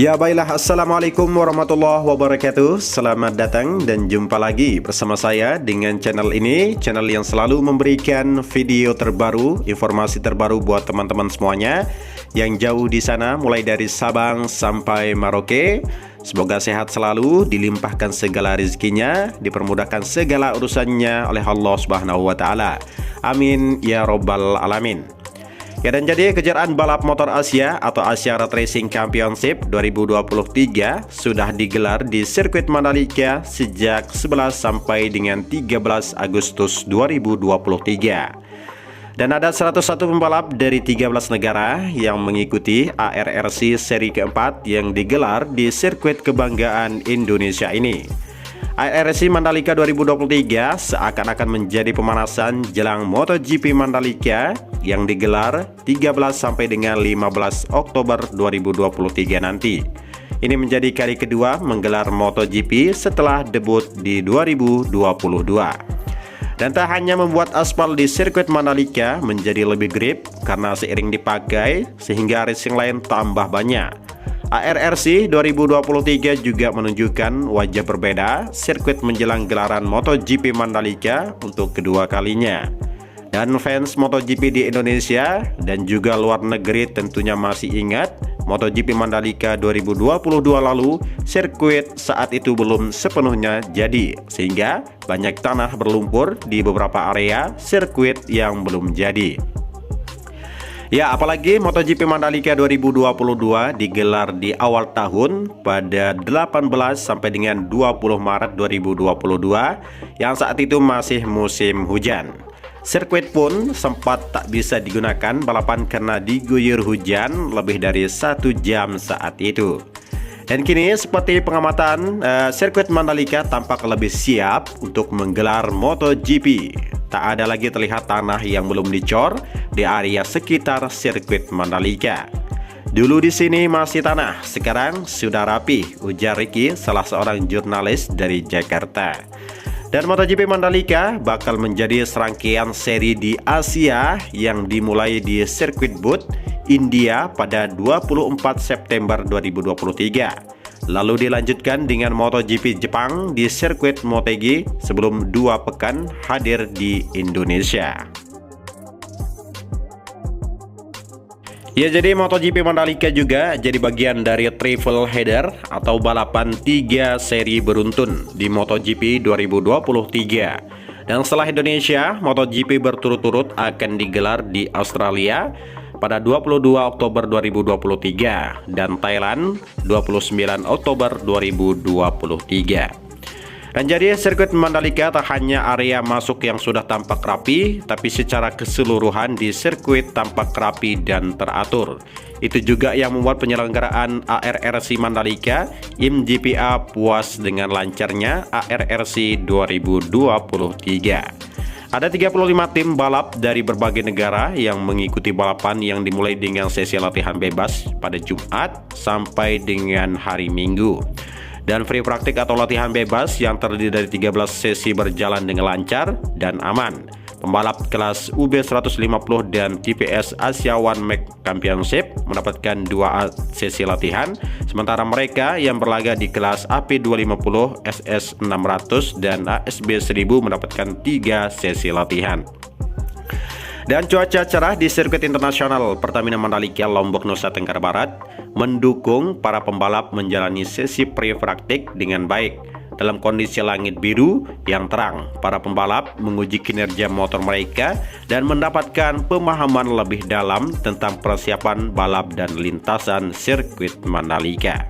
Ya baiklah, Assalamualaikum warahmatullahi wabarakatuh. Selamat datang dan jumpa lagi bersama saya dengan channel ini, channel yang selalu memberikan video terbaru, informasi terbaru buat teman-teman semuanya yang jauh di sana, mulai dari Sabang sampai Merauke. Semoga sehat selalu, dilimpahkan segala rezekinya, dipermudahkan segala urusannya oleh Allah Subhanahu wa Ta'ala. Amin ya Rabbal Alamin. Ya, dan jadi kejuaraan balap motor Asia atau Asia Road Racing Championship 2023 sudah digelar di sirkuit Mandalika sejak 11 sampai dengan 13 Agustus 2023. Dan ada 101 pembalap dari 13 negara yang mengikuti ARRC seri keempat yang digelar di sirkuit kebanggaan Indonesia ini. ARRC Mandalika 2023 seakan-akan menjadi pemanasan jelang MotoGP Mandalika yang digelar 13 sampai dengan 15 Oktober 2023 nanti. Ini menjadi kali kedua menggelar MotoGP setelah debut di 2022. Dan tak hanya membuat aspal di sirkuit Mandalika menjadi lebih grip karena seiring dipakai sehingga racing lain tambah banyak. ARRC 2023 juga menunjukkan wajah berbeda sirkuit menjelang gelaran MotoGP Mandalika untuk kedua kalinya. Dan fans MotoGP di Indonesia dan juga luar negeri tentunya masih ingat MotoGP Mandalika 2022 lalu, sirkuit saat itu belum sepenuhnya jadi, sehingga banyak tanah berlumpur di beberapa area sirkuit yang belum jadi. Ya, apalagi MotoGP Mandalika 2022 digelar di awal tahun pada 18 sampai dengan 20 Maret 2022 yang saat itu masih musim hujan. Sirkuit pun sempat tak bisa digunakan balapan karena diguyur hujan lebih dari 1 jam saat itu. Dan kini seperti pengamatan, sirkuit Mandalika tampak lebih siap untuk menggelar MotoGP. Tak ada lagi terlihat tanah yang belum dicor di area sekitar sirkuit Mandalika. Dulu di sini masih tanah, sekarang sudah rapi, ujar Ricky, salah seorang jurnalis dari Jakarta. Dan MotoGP Mandalika bakal menjadi serangkaian seri di Asia yang dimulai di sirkuit Bud, India pada 24 September 2023. Lalu dilanjutkan dengan MotoGP Jepang di sirkuit Motegi sebelum 2 pekan hadir di Indonesia. Ya, jadi MotoGP Mandalika juga jadi bagian dari triple header atau balapan 3 seri beruntun di MotoGP 2023. Dan setelah Indonesia, MotoGP berturut-turut akan digelar di Australia pada 22 Oktober 2023 dan Thailand 29 Oktober 2023. Dan jadi sirkuit Mandalika tak hanya area masuk yang sudah tampak rapi, tapi secara keseluruhan di sirkuit tampak rapi dan teratur. Itu juga yang membuat penyelenggaraan ARRC Mandalika IMGPA puas dengan lancarnya ARRC 2023. Ada 35 tim balap dari berbagai negara yang mengikuti balapan yang dimulai dengan sesi latihan bebas pada Jumat sampai dengan hari Minggu. Dan free praktik atau latihan bebas yang terdiri dari 13 sesi berjalan dengan lancar dan aman. Pembalap kelas UB150 dan TPS Asia One Make Championship mendapatkan 2 sesi latihan, sementara mereka yang berlaga di kelas AP250, SS600 dan ASB1000 mendapatkan 3 sesi latihan. Dan cuaca cerah di sirkuit internasional Pertamina Mandalika Lombok, Nusa Tenggara Barat mendukung para pembalap menjalani sesi pre-praktik dengan baik. Dalam kondisi langit biru yang terang, para pembalap menguji kinerja motor mereka dan mendapatkan pemahaman lebih dalam tentang persiapan balap dan lintasan sirkuit Mandalika.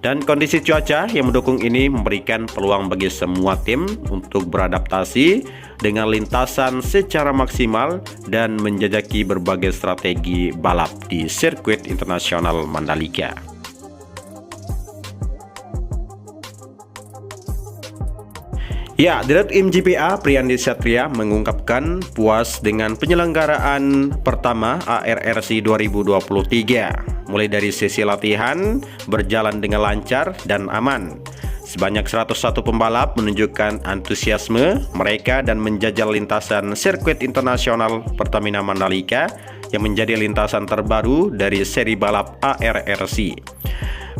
Dan kondisi cuaca yang mendukung ini memberikan peluang bagi semua tim untuk beradaptasi dengan lintasan secara maksimal dan menjajaki berbagai strategi balap di sirkuit internasional Mandalika. Ya, Direktur IMGPA Priyandi Satria mengungkapkan puas dengan penyelenggaraan pertama ARRC 2023. Mulai dari sesi latihan berjalan dengan lancar dan aman. Sebanyak 101 pembalap menunjukkan antusiasme mereka dan menjajal lintasan sirkuit internasional Pertamina Mandalika yang menjadi lintasan terbaru dari seri balap ARRC.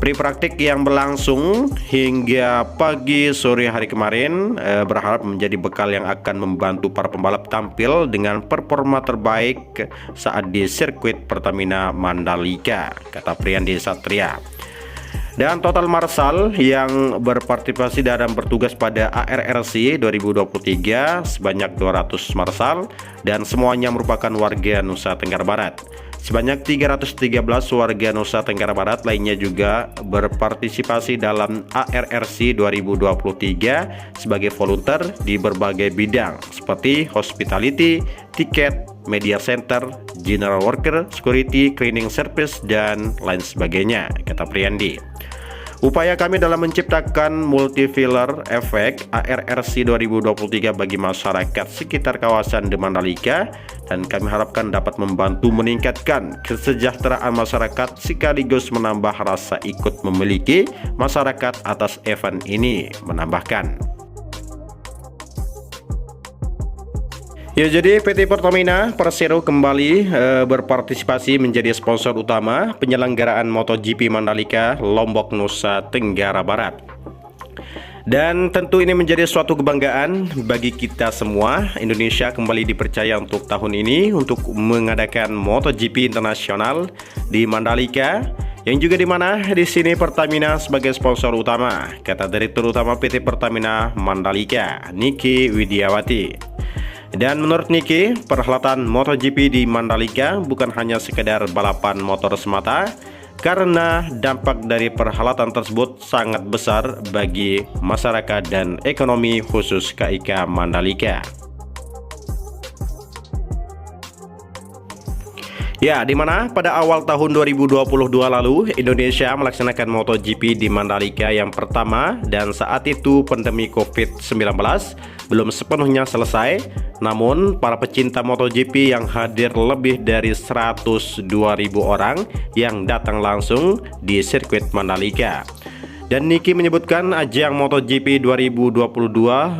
Free praktik yang berlangsung hingga pagi sore hari kemarin berharap menjadi bekal yang akan membantu para pembalap tampil dengan performa terbaik saat di sirkuit Pertamina Mandalika, kata Priyandi Satria. Dan total marshal yang berpartisipasi dan bertugas pada ARRC 2023 sebanyak 200 marshal dan semuanya merupakan warga Nusa Tenggara Barat. Sebanyak 313 warga Nusa Tenggara Barat lainnya juga berpartisipasi dalam ARRC 2023 sebagai volunteer di berbagai bidang seperti hospitality, tiket, media center, general worker, security, cleaning service, dan lain sebagainya, kata Priyandi. Upaya kami dalam menciptakan multi-filar efek ARRC 2023 bagi masyarakat sekitar kawasan The Mandalika, dan kami harapkan dapat membantu meningkatkan kesejahteraan masyarakat sekaligus menambah rasa ikut memiliki masyarakat atas event ini, menambahkan. Ya, jadi PT Pertamina Persero kembali berpartisipasi menjadi sponsor utama penyelenggaraan MotoGP Mandalika Lombok, Nusa Tenggara Barat. Dan tentu ini menjadi suatu kebanggaan bagi kita semua. Indonesia kembali dipercaya untuk tahun ini untuk mengadakan MotoGP internasional di Mandalika, yang juga dimana di sini Pertamina sebagai sponsor utama, kata Direktur Utama PT Pertamina Mandalika, Niki Widiawati. Dan menurut Niki, perhelatan MotoGP di Mandalika bukan hanya sekedar balapan motor semata, karena dampak dari perhelatan tersebut sangat besar bagi masyarakat dan ekonomi khusus KIK Mandalika. Ya, dimana pada awal tahun 2022 lalu Indonesia melaksanakan MotoGP di Mandalika yang pertama, dan saat itu pandemi COVID-19 belum sepenuhnya selesai. Namun para pecinta MotoGP yang hadir lebih dari 102.000 orang yang datang langsung di sirkuit Mandalika. Dan Niki menyebutkan ajang MotoGP 2022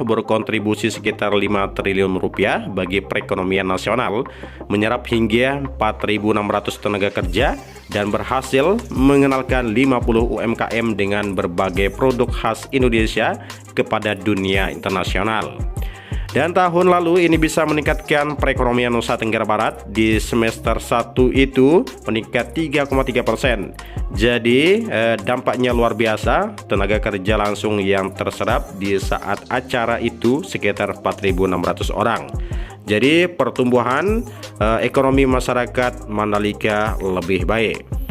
berkontribusi sekitar 5 triliun rupiah bagi perekonomian nasional, menyerap hingga 4.600 tenaga kerja, dan berhasil mengenalkan 50 UMKM dengan berbagai produk khas Indonesia kepada dunia internasional. Dan tahun lalu ini bisa meningkatkan perekonomian Nusa Tenggara Barat di semester 1 itu meningkat 3,3%. Jadi dampaknya luar biasa, tenaga kerja langsung yang terserap di saat acara itu sekitar 4.600 orang. Jadi pertumbuhan ekonomi masyarakat Mandalika lebih baik.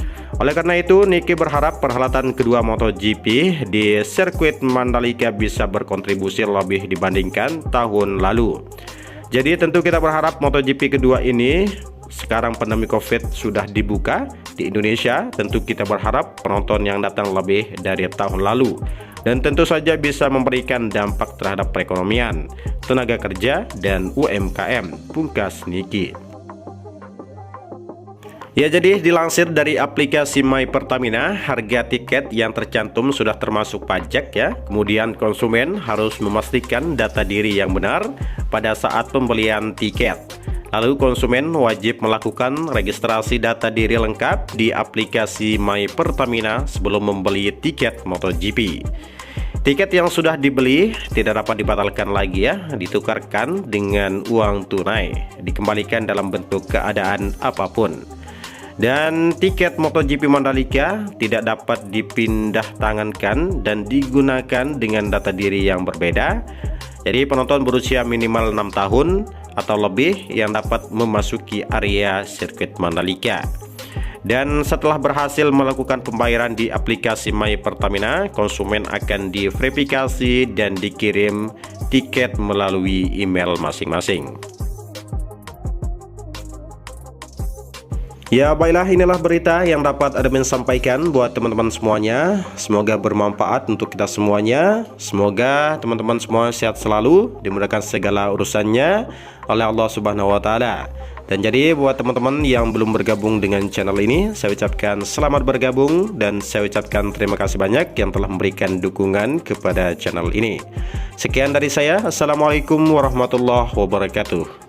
Oleh karena itu, Niki berharap perhelatan kedua MotoGP di sirkuit Mandalika bisa berkontribusi lebih dibandingkan tahun lalu. Jadi tentu kita berharap MotoGP kedua ini, sekarang pandemi COVID sudah dibuka di Indonesia, tentu kita berharap penonton yang datang lebih dari tahun lalu. Dan tentu saja bisa memberikan dampak terhadap perekonomian, tenaga kerja, dan UMKM, pungkas Niki. Ya, jadi dilansir dari aplikasi My Pertamina, harga tiket yang tercantum sudah termasuk pajak ya. Kemudian konsumen harus memastikan data diri yang benar pada saat pembelian tiket. Lalu konsumen wajib melakukan registrasi data diri lengkap di aplikasi My Pertamina sebelum membeli tiket MotoGP. Tiket yang sudah dibeli tidak dapat dibatalkan lagi ya, ditukarkan dengan uang tunai, dikembalikan dalam bentuk keadaan apapun. Dan tiket MotoGP Mandalika tidak dapat dipindah tangankan dan digunakan dengan data diri yang berbeda. Jadi penonton berusia minimal 6 tahun atau lebih yang dapat memasuki area sirkuit Mandalika. Dan setelah berhasil melakukan pembayaran di aplikasi My Pertamina, konsumen akan diverifikasi dan dikirim tiket melalui email masing-masing. Ya, baiklah, inilah berita yang dapat admin sampaikan buat teman-teman semuanya. Semoga bermanfaat untuk kita semuanya. Semoga teman-teman semua sehat selalu, dimudahkan segala urusannya oleh Allah Subhanahu wa Ta'ala. Dan jadi buat teman-teman yang belum bergabung dengan channel ini, saya ucapkan selamat bergabung dan saya ucapkan terima kasih banyak yang telah memberikan dukungan kepada channel ini. Sekian dari saya. Assalamualaikum warahmatullahi wabarakatuh.